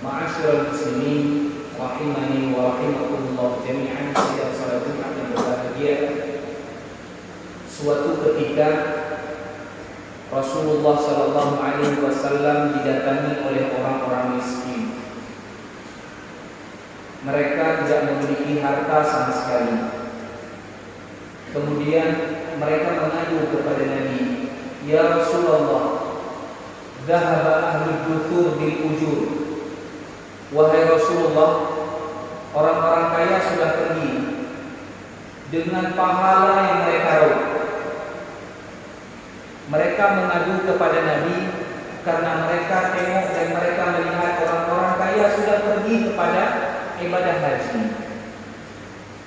Ma'asyiral muslimin rahimani wa rahimakumullah jami'an, sidang salat Jumat yang berbahagia. Suatu ketika Rasulullah sallallahu alaihi wasallam didatangi oleh orang-orang miskin. Mereka tidak memiliki harta sama sekali. Kemudian mereka mengadu kepada Nabi, "Ya Rasulullah, dhahaba ahli duthur bil ujur." Wahai Rasulullah, orang-orang kaya sudah pergi dengan pahala yang mereka raup. Mereka mengadu kepada Nabi karena mereka tengok dan mereka melihat orang-orang kaya sudah pergi kepada ibadah haji.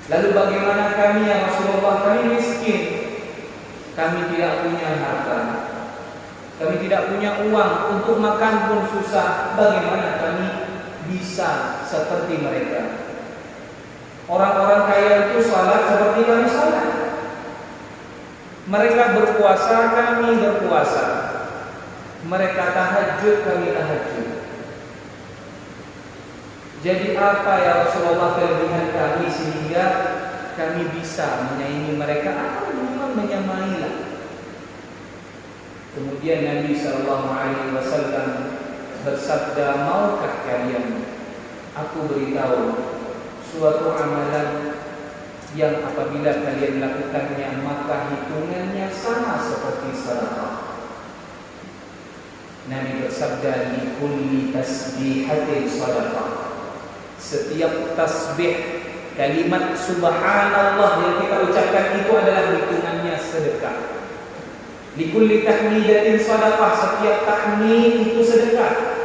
Lalu bagaimana kami ya Rasulullah? Kami miskin, kami tidak punya harta, kami tidak punya uang, untuk makan pun susah. Bagaimana kami bisa seperti mereka? Orang-orang kaya itu salat seperti kami salat. Mereka berpuasa, kami berpuasa. Mereka tahajud, kami tahajud. Jadi apa ya Rasulullah kelebihan kami sehingga kami bisa menyaingi mereka atau memang menyamailah? Kemudian Nabi SAW bersabda, "Maukah kalian aku beritahu suatu amalan yang apabila kalian lakukannya maka hitungannya sama seperti sedekah?" Nabi bersabda, "Likulli tasbihatin sedekah." Setiap tasbih, kalimat subhanallah yang kita ucapkan itu adalah hitungannya sedekah. Likulli tahmidatin sedekah, setiap tahmid itu sedekah.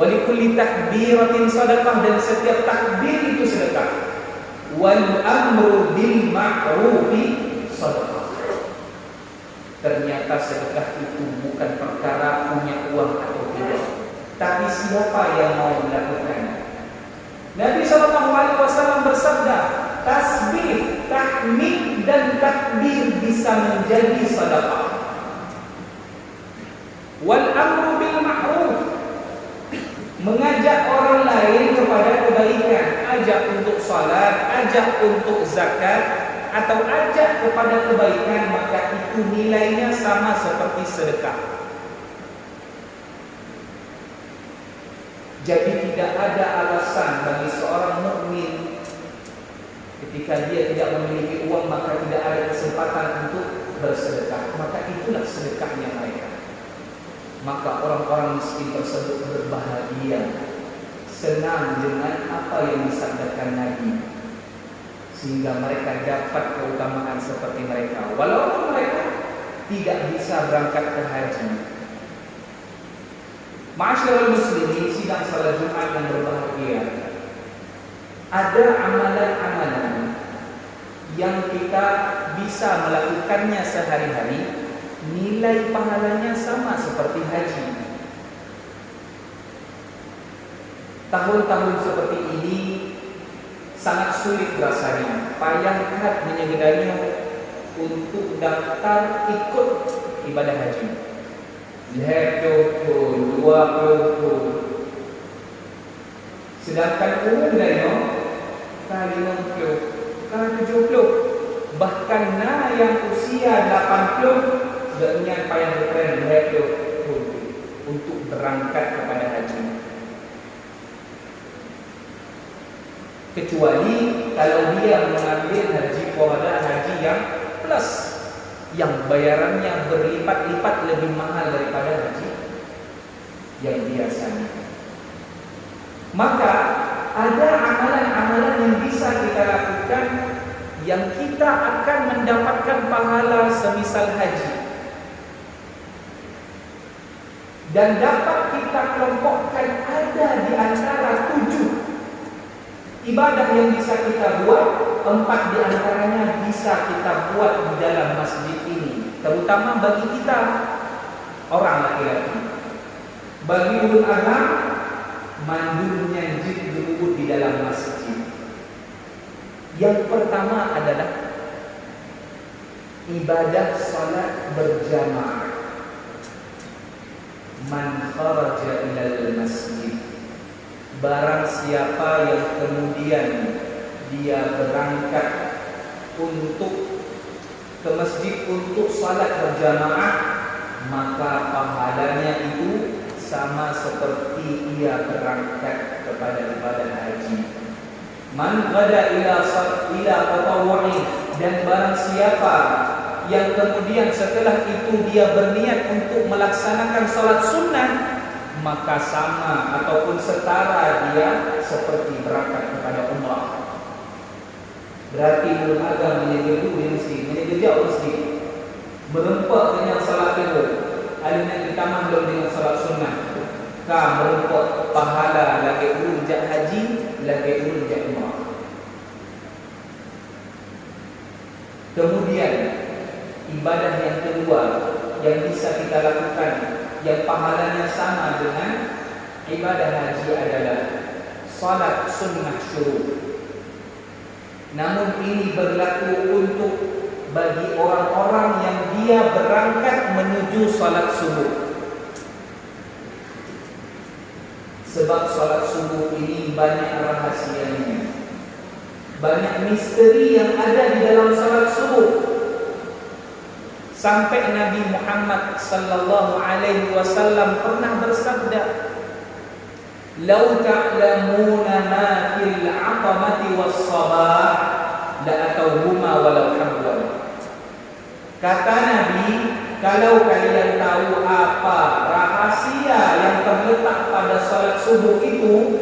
Walikulli takbiratin sedekah, dan setiap takbir itu sedekah. Wal amru bil ma'rufi sedekah. Ternyata sedekah itu bukan perkara punya uang atau tidak, tapi siapa yang mau melakukannya. Nabi SAW bersabda, tasbih, tahmid dan takbir bisa menjadi sedekah. Wal amru bil ma'ruf, mengajak orang lain kepada kebaikan, ajak untuk salat, ajak untuk zakat, atau ajak kepada kebaikan, maka itu nilainya sama seperti sedekah. Jadi tidak ada alasan bagi seorang mukmin ketika dia tidak memiliki uang maka tidak ada kesempatan untuk bersedekah. Maka itulah sedekahnya mereka. Maka orang-orang miskin tersebut berbahagia, senang dengan apa yang disabdakan Nabi, sehingga mereka dapat keutamaan seperti mereka walaupun mereka tidak bisa berangkat ke haji. Ma'asyiral muslimin, sidang salat Jumat yang berbahagia, ada amalan-amalan yang kita bisa melakukannya sehari-hari, nilai pahalanya sama seperti haji. Tahun-tahun seperti ini sangat sulit rasanya, payah menyegedanya untuk daftar ikut ibadah haji. Lihat 20, 20. Sedangkan umumnya kali 50, kali 70. Bahkan yang usia 80 dengan payah keren lihat 20 untuk berangkat kepada haji. Kecuali kalau dia mengambil haji qada, haji yang plus, yang bayarannya berlipat-lipat lebih mahal daripada haji yang biasanya. Maka ada amalan-amalan yang bisa kita lakukan yang kita akan mendapatkan pahala semisal haji, dan dapat kita kelompokkan ada di antara 7 ibadah yang bisa kita buat. 4 di antaranya bisa kita buat di dalam masjid ini, terutama bagi kita orang laki-laki. Bagi ulul azam, mandulnya jilid di dalam masjid. Yang pertama adalah ibadah salat berjamaah. Man kharaja ilal masjid barang siapa yang kemudian dia berangkat untuk ke masjid untuk salat berjamaah, maka pahalanya itu sama seperti ia berangkat kepada ibadah haji. Man ghada ila tatawwu'i, dan barang siapa yang kemudian setelah itu dia berniat untuk melaksanakan salat sunnah, maka sama ataupun setara dia seperti berangkat kepada umrah. Berarti belum agak menyegel di masjid, menyegel jauh masjid, merempak dengan salat itu. Alina di taman belum dengan salat sunnah. Ka merempak pahala lagi ulun jak haji, lagi ulun jak umrah. Kemudian ibadah yang kedua yang bisa kita lakukan, yang pahalanya sama dengan ibadah haji, adalah salat sunnah syuruk. Namun ini berlaku untuk bagi orang-orang yang dia berangkat menuju salat subuh. Sebab salat subuh ini banyak rahasianya, banyak misteri yang ada di dalam salat subuh. Sampai Nabi Muhammad sallallahu alaihi wasallam pernah bersabda, "Lau ta'lamuna ma fil 'atamati was-sabah la atawhuma walau habwan." Kata Nabi, kalau kalian tahu apa rahasia yang terletak pada salat subuh itu,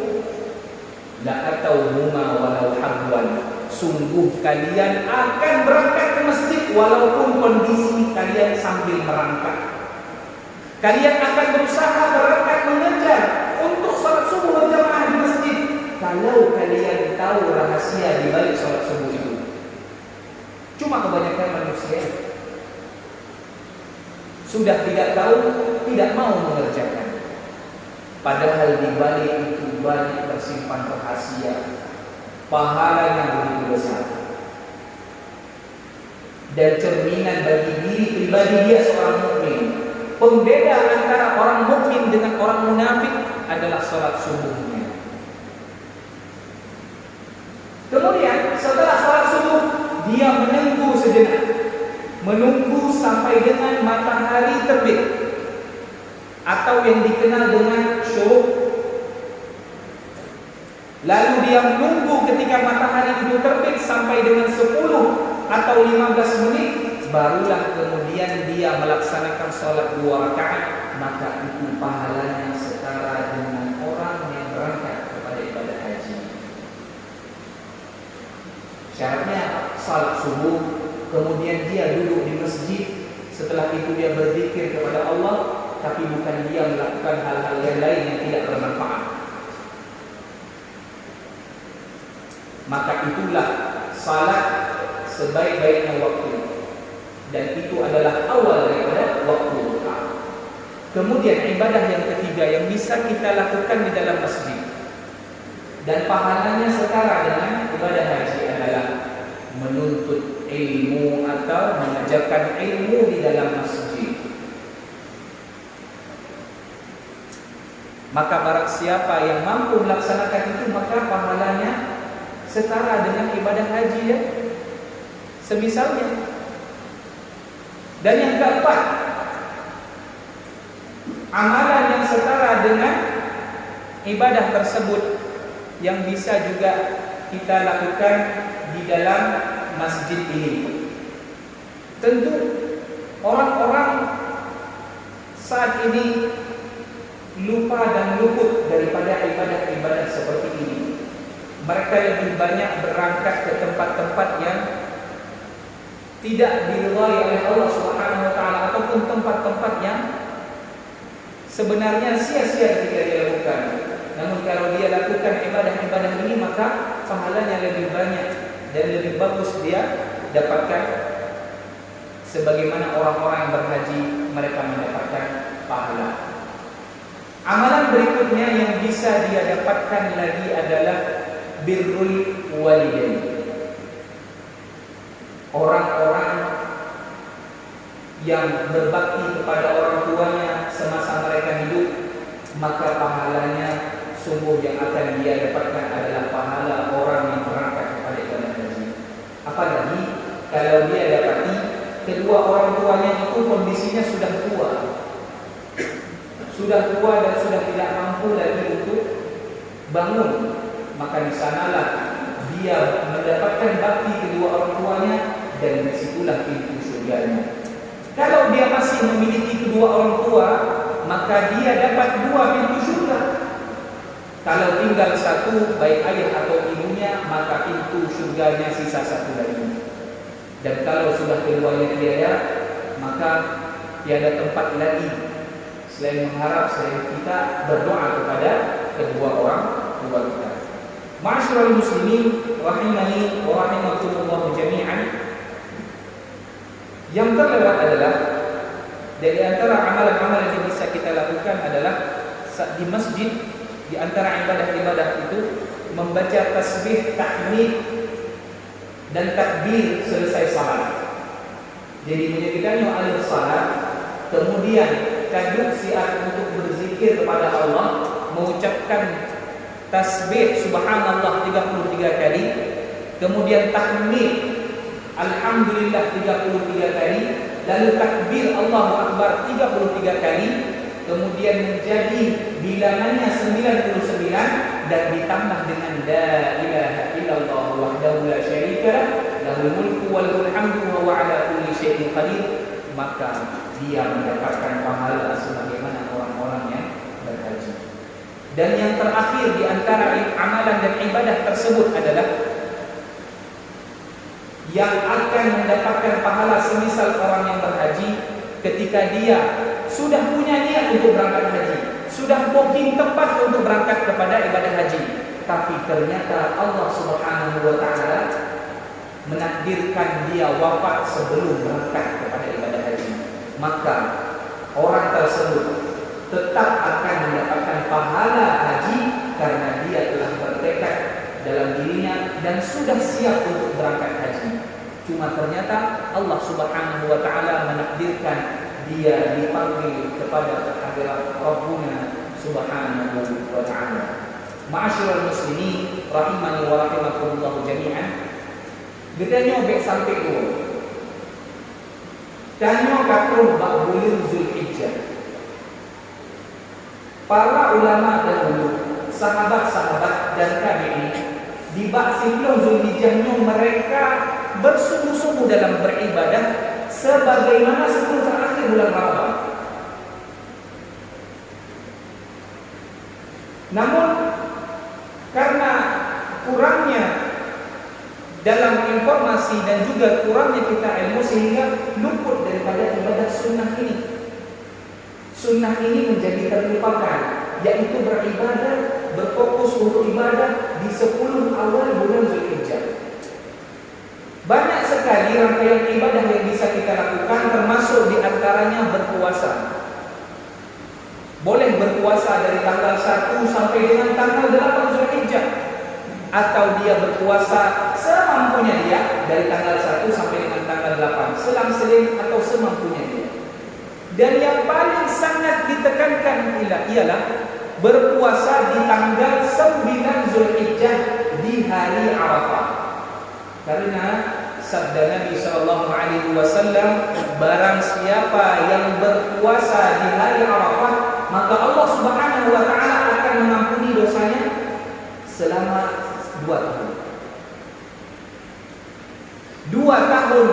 la atawhuma walau habwan, sungguh kalian akan berangkat ke masjid walaupun kondisi kalian sambil merangkak. Kalian akan berusaha berangkat mengejar untuk salat subuh berjamaah di masjid, kalau kalian tahu rahasia di balik salat subuh itu. Cuma kebanyakan manusia sudah tidak tahu, tidak mau mengerjakan. Padahal di balik itu banyak tersimpan rahasia, pahala yang begitu besar, dan cerminan bagi diri pribadi dia seorang mukmin. Pembeda antara orang mukmin dengan orang munafik adalah salat subuhnya. Kemudian setelah salat subuh, dia menunggu sejenak, menunggu sampai dengan matahari terbit, atau yang dikenal dengan syuruk. Lalu dia menunggu ketika matahari itu terbit sampai dengan 10 atau 15 menit, barulah kemudian dia melaksanakan sholat 2 rakaat. Maka itu pahalanya setara dengan orang yang berangkat kepada ibadah haji. Syaratnya salat subuh, kemudian dia duduk di masjid, setelah itu dia berzikir kepada Allah, tapi bukan dia melakukan hal-hal yang lain yang tidak bermanfaat. Maka itulah salat sebaik-baiknya waktu, dan itu adalah awal daripada waktu duha. Kemudian ibadah yang ketiga yang bisa kita lakukan di dalam masjid dan pahalanya setara dengan ibadah haji adalah menuntut ilmu atau mengajarkan ilmu di dalam masjid. Maka barang siapa yang mampu melaksanakan itu, maka pahalanya setara dengan ibadah haji, ya, semisalnya. Dan yang keempat, amalan yang setara dengan ibadah tersebut yang bisa juga kita lakukan di dalam masjid ini. Tentu orang-orang saat ini lupa dan luput daripada ibadah-ibadah seperti ini. Mereka lebih banyak berangkat ke tempat-tempat yang tidak diridhai oleh Allah Subhanahu wa taala, ataupun tempat-tempat yang sebenarnya sia-sia ketika dia lakukan. Namun kalau dia lakukan ibadah-ibadah ini, maka pahalanya lebih banyak dan lebih bagus dia dapatkan, sebagaimana orang-orang yang berhaji mereka mendapatkan pahala. Amalan berikutnya yang bisa dia dapatkan lagi adalah birrul walidain. Orang-orang yang berbakti kepada orang tuanya semasa mereka hidup, maka pahalanya sungguh yang akan yang dia dapatkan adalah pahala orang yang berangkat kepada ibadah haji. Apalagi kalau dia dapati kedua orang tuanya itu kondisinya sudah tua dan sudah tidak mampu lagi untuk bangun, maka di sanalah dia mendapatkan bakti kedua orang tuanya, dan disitulah pintu surganya. Kalau dia masih memiliki kedua orang tua, maka dia dapat dua pintu surga. Kalau tinggal satu, baik ayah atau ibunya, maka pintu surganya sisa satu lagi. Dan kalau sudah keduanya tiada, maka tiada tempat lagi selain mengharap, selain kita berdoa kepada kedua orang tua kita. Ma'asyiral muslimin rahimani wa rahimakumullah jami'an. Yang terlewat adalah dari antara amalan-amalan yang bisa kita lakukan adalah di masjid, di antara ibadah-ibadah itu membaca tasbih, tahmid dan takbir selesai salat. Jadi menjadikannya alif salat, kemudian kadung siap untuk berzikir kepada Allah, mengucapkan tasbih subhanallah 33 kali, kemudian tahmid alhamdulillah 33 kali, lalu takbir Allahu akbar 33 kali, kemudian menjadi bilangannya 99 dan ditambah dengan la ilaha illallah wahdahu la syarika lah, lahul mulku wa lahul hamdu wa huwa ala kulli syai'in qadir, maka dia mendapatkan pahala sebagaimana orang-orang yang berhaji. Dan yang terakhir di antara amalan dan ibadah tersebut adalah yang akan mendapatkan pahala semisal orang yang berhaji ketika dia sudah punya niat untuk berangkat haji, sudah booking tempat untuk berangkat kepada ibadah haji, tapi ternyata Allah Subhanahu wa taala menakdirkan dia wafat sebelum berangkat kepada ibadah haji, maka orang tersebut tetap akan mendapatkan pahala haji karena dia telah bertekad dalam dirinya dan sudah siap untuk berangkat haji. Cuma ternyata Allah Subhanahu wa taala menakdirkan dia dipanggil kepada hadirat Rabbuna Subhanahu wa taala. Ma'asyiral muslimin rahimani wa rahimakumullah jami'an. Gedanya obek sampai dua. Tanya katrun bak bulan Zulhijjah. Para ulama dahulu, sahabat-sahabat dan tabi'in, di bab 10 Zulhijjahnya mereka bersungguh-sungguh dalam beribadah sebagaimana 10 terakhir bulan Ramadan. Namun karena kurangnya dalam informasi dan juga kurangnya kita ilmu sehingga luput daripada ibadah sunnah ini. Sunnah ini menjadi terlupakan, yaitu beribadah, berfokus untuk ibadah di 10 awal bulan Zulhijjah. Banyak sekali rangkaian ibadah yang bisa kita lakukan, termasuk di antaranya berpuasa. Boleh berpuasa dari tanggal 1 sampai dengan tanggal 8 Zulhijjah, atau dia berpuasa semampunya dia dari tanggal 1 sampai dengan tanggal 8, selang-seling atau semampunya dia. Dan yang paling sangat ditekankan ialah berpuasa di tanggal 9 Zulhijjah di hari Arafah. Karena sabda Nabi SAW, barang siapa yang berpuasa di hari Arafah, maka Allah Subhanahu wa taala akan mengampuni dosanya selama 2 tahun. 2 tahun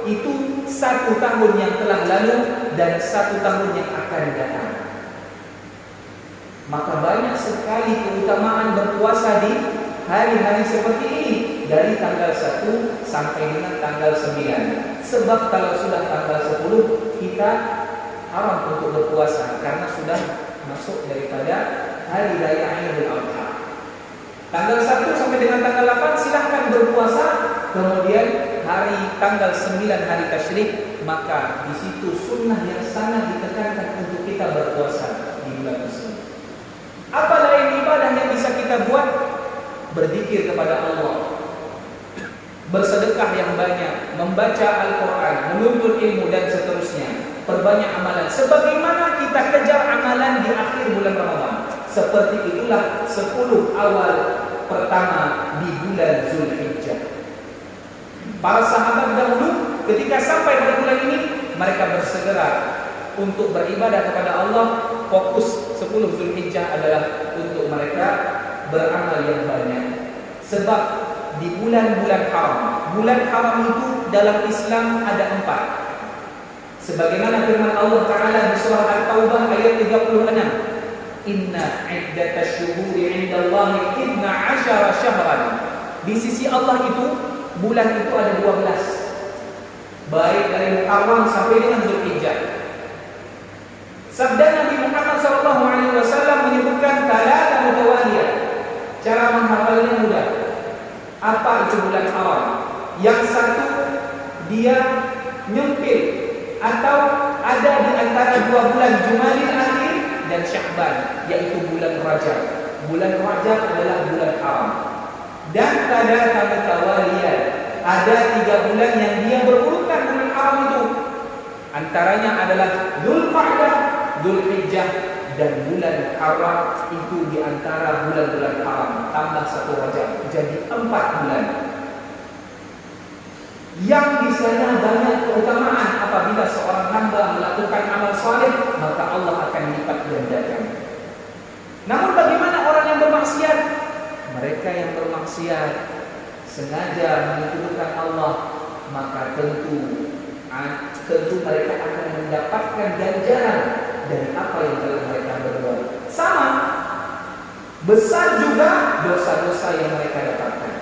itu 1 tahun yang telah lalu dan 1 tahun yang akan datang. Maka banyak sekali keutamaan berpuasa di hari-hari seperti ini, dari tanggal 1 sampai dengan tanggal 9. Sebab kalau sudah tanggal 10 kita haram untuk berpuasa karena sudah masuk daripada hari raya Idul Adha. Tanggal 1 sampai dengan tanggal 8 silahkan berpuasa. Kemudian hari tanggal 9 hari tasyrik, maka di situ sunnah yang sangat ditekankan untuk kita berpuasa di bulan tersebut. Apa lain ibadah yang bisa kita buat? Berzikir kepada Allah, bersedekah yang banyak, membaca Al-Quran, menuntut ilmu dan seterusnya. Perbanyak amalan sebagaimana kita kejar amalan di akhir bulan Ramadan. Seperti itulah 10 awal pertama di bulan Zulhijjah. Para sahabat dahulu ketika sampai pada bulan ini, mereka bersegera untuk beribadah kepada Allah. Fokus 10 Zulhijjah adalah untuk mereka beramal yang banyak. Sebab di bulan-bulan haram itu dalam Islam ada 4. Sebagaimana firman Allah Ta'ala di surah At-Taubah ayat 36. Inna iddatash syuhuri 'indallahi 12 syahran. Di sisi Allah itu bulan itu ada 12. Baik dari Muharram sampai dengan Zulhijjah. Sabda Nabi Muhammad SAW menyebutkan talata mutawaliyah. Cara menghafalnya mudah. Apa itu bulan haram? Yang satu dia nyempil atau ada di antara 2 bulan Jumadil Akhir dan Sya'ban, yaitu bulan Rajab. Bulan Rajab adalah bulan haram. Dan talata mutawaliyah, ada 3 bulan yang dia berurutan dengan haram itu. Antaranya adalah Dzulqa'dah, Dzulhijjah, dan bulan haram itu di antara bulan-bulan haram. Tambah 1 Rajab, jadi 4 bulan. Yang di sana banyak keutamaan. Apabila seorang hamba melakukan amal saleh, maka Allah akan lipat gandakan. Namun bagaimana orang yang bermaksiat? Mereka yang bermaksiat sengaja menyekutukan Allah, maka tentu mereka akan mendapatkan ganjaran dari apa yang telah mereka berbuat. Sama besar juga dosa-dosa yang mereka dapatkan.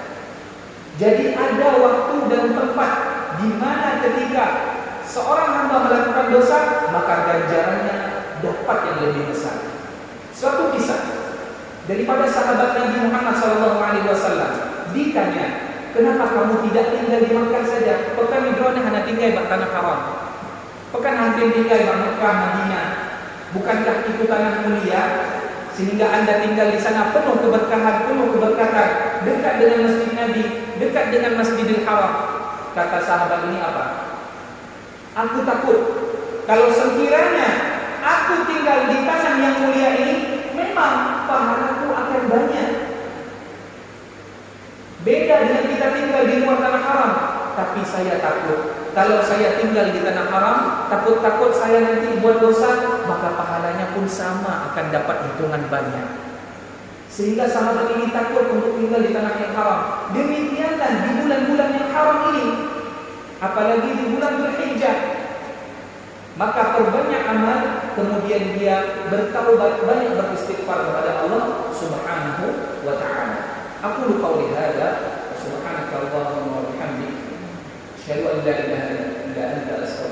Jadi ada waktu dan tempat di mana ketika seorang hamba melakukan dosa, maka ganjarannya dapat yang lebih besar. Suatu kisah daripada sahabat Nabi Muhammad SAW ditanya, kenapa kamu tidak tinggal di Makkah saja? Pekan hidrona hanya tinggal di tanah haram. Pekan hampir tinggal di Makkah, Madinah. Bukankah itu tanah mulia? Sehingga anda tinggal di sana penuh keberkahan, dekat dengan masjid Nabi, dekat dengan Masjidil Haram. Kata sahabat ini apa? Aku takut kalau sekiranya aku tinggal di tanah yang mulia ini, memang pahalaku akan banyak. Beda dengan kita tinggal di luar tanah haram. Tapi saya takut kalau saya tinggal di tanah haram, takut saya nanti buat dosa, maka pahalanya pun sama, akan dapat hitungan banyak. Sehingga sahabat ini takut untuk tinggal di tanah yang haram. Demikianlah di bulan-bulan yang haram ini, apalagi di bulan Dzulhijjah, maka perbanyak amal, kemudian dia bertaubat, banyak beristighfar kepada Allah Subhanahu wa ta'ala. Aku qauli hadza wa subhanaka Allahumma wa bihamdika asyhadu an la ilaha illa anta astaghfiruka